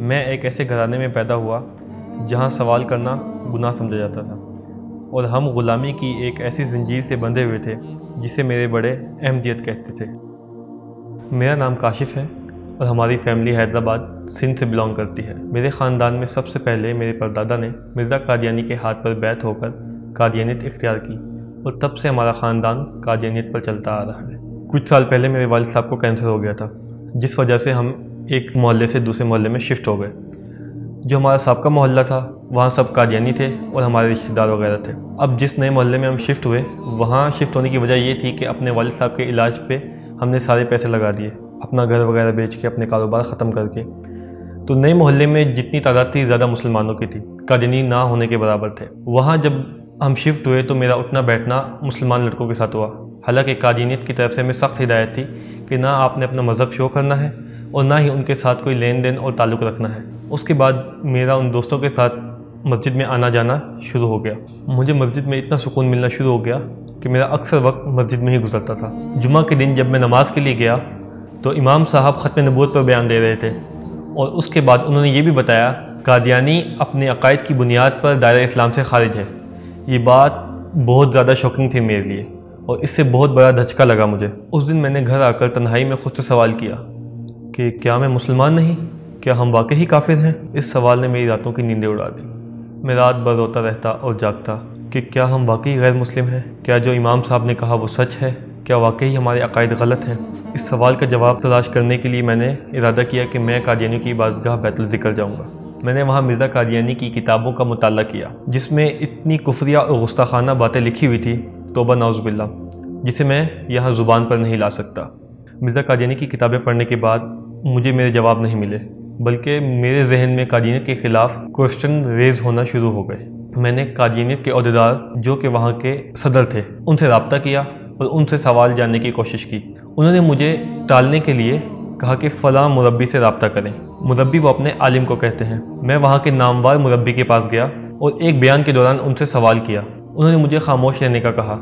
میں ایک ایسے گھرانے میں پیدا ہوا جہاں سوال کرنا گناہ سمجھا جاتا تھا اور ہم غلامی کی ایک ایسی زنجیر سے بندھے ہوئے تھے جسے میرے بڑے احمدیت کہتے تھے۔ میرا نام کاشف ہے اور ہماری فیملی حیدرآباد سندھ سے بلانگ کرتی ہے۔ میرے خاندان میں سب سے پہلے میرے پردادا نے مرزا قادیانی کے ہاتھ پر بیعت ہو کر قادیانیت اختیار کی اور تب سے ہمارا خاندان قادیانیت پر چلتا آ رہا ہے۔ کچھ سال پہلے میرے والد صاحب کو کینسر ہو گیا تھا، جس وجہ سے ہم ایک محلے سے دوسرے محلے میں شفٹ ہو گئے۔ جو ہمارا سابقہ محلہ تھا وہاں سب قادیانی تھے اور ہمارے رشتہ دار وغیرہ تھے۔ اب جس نئے محلے میں ہم شفٹ ہوئے وہاں شفٹ ہونے کی وجہ یہ تھی کہ اپنے والد صاحب کے علاج پہ ہم نے سارے پیسے لگا دیے، اپنا گھر وغیرہ بیچ کے، اپنے کاروبار ختم کر کے۔ تو نئے محلے میں جتنی تعداد تھی زیادہ مسلمانوں کی تھی، قادیانی نہ ہونے کے برابر تھے۔ وہاں جب ہم شفٹ ہوئے تو میرا اٹھنا بیٹھنا مسلمان لڑکوں کے ساتھ ہوا، حالانکہ قادیانیت کی طرف سے ہمیں سخت ہدایت تھی کہ نہ آپ نے اپنا مذہب شو کرنا ہے اور نہ ہی ان کے ساتھ کوئی لین دین اور تعلق رکھنا ہے۔ اس کے بعد میرا ان دوستوں کے ساتھ مسجد میں آنا جانا شروع ہو گیا۔ مجھے مسجد میں اتنا سکون ملنا شروع ہو گیا کہ میرا اکثر وقت مسجد میں ہی گزرتا تھا۔ جمعہ کے دن جب میں نماز کے لیے گیا تو امام صاحب ختم نبوت پر بیان دے رہے تھے اور اس کے بعد انہوں نے یہ بھی بتایا قادیانی اپنے عقائد کی بنیاد پر دائرہ اسلام سے خارج ہے۔ یہ بات بہت زیادہ شوکنگ تھی میرے لیے اور اس سے بہت بڑا دھچکا لگا مجھے۔ اس دن میں نے گھر آ کر تنہائی میں خود سے سوال کیا کہ کیا میں مسلمان نہیں؟ کیا ہم واقعی کافر ہیں؟ اس سوال نے میری راتوں کی نیندیں اڑا دی۔ میں رات بھر روتا رہتا اور جاگتا کہ کیا ہم واقعی غیر مسلم ہیں؟ کیا جو امام صاحب نے کہا وہ سچ ہے؟ کیا واقعی ہمارے عقائد غلط ہیں؟ اس سوال کا جواب تلاش کرنے کے لیے میں نے ارادہ کیا کہ میں قادیانیوں کی عبادتگاہ بیت الذکر جاؤں گا۔ میں نے وہاں مرزا قادیانی کی کتابوں کا مطالعہ کیا جس میں اتنی کفریہ اور گستاخانہ باتیں لکھی ہوئی تھی، توبہ نعوذ باللہ، جسے میں یہاں زبان پر نہیں لا سکتا۔ مرزا قادیانی کی کتابیں پڑھنے کے بعد مجھے میرے جواب نہیں ملے، بلکہ میرے ذہن میں قادیانیت کے خلاف کوسچن ریز ہونا شروع ہو گئے۔ میں نے قادیانیت کے عہدیدار جو کہ وہاں کے صدر تھے ان سے رابطہ کیا اور ان سے سوال جاننے کی کوشش کی۔ انہوں نے مجھے ٹالنے کے لیے کہا کہ فلاں مربی سے رابطہ کریں۔ مربی وہ اپنے عالم کو کہتے ہیں۔ میں وہاں کے نامور مربی کے پاس گیا اور ایک بیان کے دوران ان سے سوال کیا۔ انہوں نے مجھے خاموش رہنے کا کہا،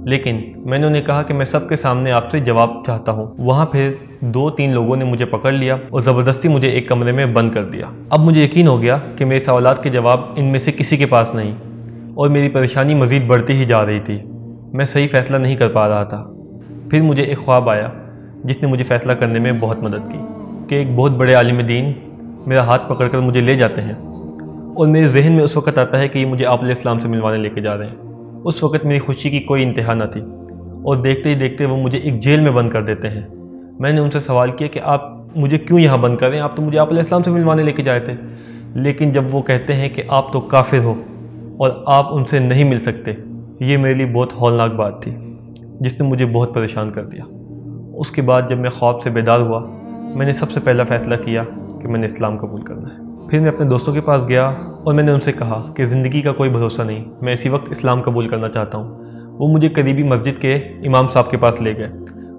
لیکن میں نے انہیں کہا کہ میں سب کے سامنے آپ سے جواب چاہتا ہوں۔ وہاں پھر 2-3 لوگوں نے مجھے پکڑ لیا اور زبردستی مجھے ایک کمرے میں بند کر دیا۔ اب مجھے یقین ہو گیا کہ میرے سوالات کے جواب ان میں سے کسی کے پاس نہیں اور میری پریشانی مزید بڑھتی ہی جا رہی تھی۔ میں صحیح فیصلہ نہیں کر پا رہا تھا۔ پھر مجھے ایک خواب آیا جس نے مجھے فیصلہ کرنے میں بہت مدد کی کہ ایک بہت بڑے عالم دین میرا ہاتھ پکڑ کر مجھے لے جاتے ہیں اور میرے ذہن میں اس وقت آتا ہے کہ یہ مجھے آپ علیہ السلام سے ملوانے لے کے جا رہے ہیں۔ اس وقت میری خوشی کی کوئی انتہا نہ تھی اور دیکھتے ہی دیکھتے وہ مجھے ایک جیل میں بند کر دیتے ہیں۔ میں نے ان سے سوال کیا کہ آپ مجھے کیوں یہاں بند کر رہے ہیں؟ آپ تو مجھے آپ علیہ السلام سے ملوانے لے کے جائے تھے۔ لیکن جب وہ کہتے ہیں کہ آپ تو کافر ہو اور آپ ان سے نہیں مل سکتے، یہ میرے لیے بہت ہولناک بات تھی جس نے مجھے بہت پریشان کر دیا۔ اس کے بعد جب میں خواب سے بیدار ہوا میں نے سب سے پہلا فیصلہ کیا کہ میں نے اسلام قبول کرنا ہے۔ پھر میں اپنے دوستوں کے پاس گیا اور میں نے ان سے کہا کہ زندگی کا کوئی بھروسہ نہیں، میں اسی وقت اسلام قبول کرنا چاہتا ہوں۔ وہ مجھے قریبی مسجد کے امام صاحب کے پاس لے گئے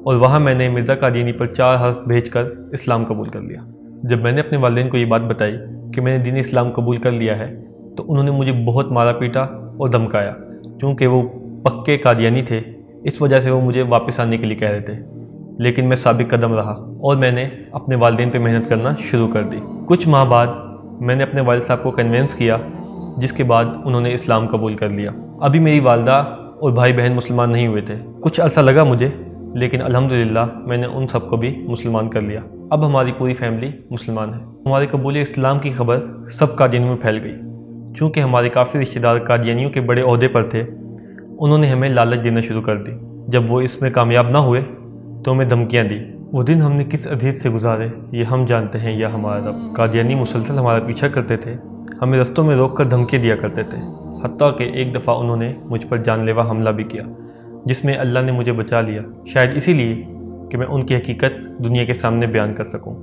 اور وہاں میں نے مرزا قادیانی پر 4 حرف بھیج کر اسلام قبول کر لیا۔ جب میں نے اپنے والدین کو یہ بات بتائی کہ میں نے دین اسلام قبول کر لیا ہے تو انہوں نے مجھے بہت مارا پیٹا اور دھمکایا۔ چونکہ وہ پکے قادیانی تھے اس وجہ سے وہ مجھے واپس آنے کے لیے کہہ رہے تھے، لیکن میں ثابت قدم رہا اور میں نے اپنے والدین پہ محنت کرنا شروع کر دی۔ کچھ ماہ بعد میں نے اپنے والد صاحب کو کنونس کیا، جس کے بعد انہوں نے اسلام قبول کر لیا۔ ابھی میری والدہ اور بھائی بہن مسلمان نہیں ہوئے تھے۔ کچھ عرصہ لگا مجھے، لیکن الحمدللہ میں نے ان سب کو بھی مسلمان کر لیا۔ اب ہماری پوری فیملی مسلمان ہے۔ ہمارے قبول اسلام کی خبر سب قادیانیوں میں پھیل گئی۔ چونکہ ہمارے کافی رشتہ دار قادیانیوں کے بڑے عہدے پر تھے، انہوں نے ہمیں لالچ دینا شروع کر دی۔ جب وہ اس میں کامیاب نہ ہوئے تو ہمیں دھمکیاں دی۔ وہ دن ہم نے کس عزیز سے گزارے یہ ہم جانتے ہیں یا ہمارا رب۔ قادیانی مسلسل ہمارا پیچھا کرتے تھے، ہمیں رستوں میں روک کر دھمکیاں دیا کرتے تھے، حتیٰ کہ ایک دفعہ انہوں نے مجھ پر جان لیوا حملہ بھی کیا جس میں اللہ نے مجھے بچا لیا، شاید اسی لیے کہ میں ان کی حقیقت دنیا کے سامنے بیان کر سکوں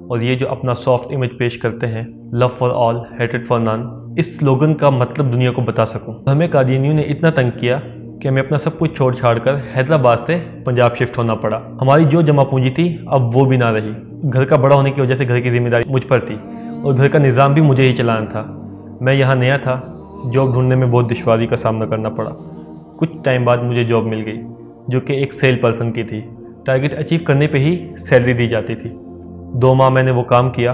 اور یہ جو اپنا سافٹ امیج پیش کرتے ہیں، لو فار آل ہیٹڈ فار نان، اس سلوگن کا مطلب دنیا کو بتا سکوں۔ ہمیں قادیانیوں نے اتنا تنگ کیا کہ ہمیں اپنا سب کچھ چھوڑ چھاڑ کر حیدرآباد سے پنجاب شفٹ ہونا پڑا۔ ہماری جو جمع پونجی تھی اب وہ بھی نہ رہی۔ گھر کا بڑا ہونے کی وجہ سے گھر کی ذمہ داری مجھ پر تھی اور گھر کا نظام بھی مجھے ہی چلانا تھا۔ میں یہاں نیا تھا، جاب ڈھونڈنے میں بہت دشواری کا سامنا کرنا پڑا۔ کچھ ٹائم بعد مجھے جاب مل گئی جو کہ ایک سیل پرسن کی تھی۔ ٹارگٹ اچیو کرنے پہ ہی سیلری دی جاتی تھی۔ 2 ماہ میں نے وہ کام کیا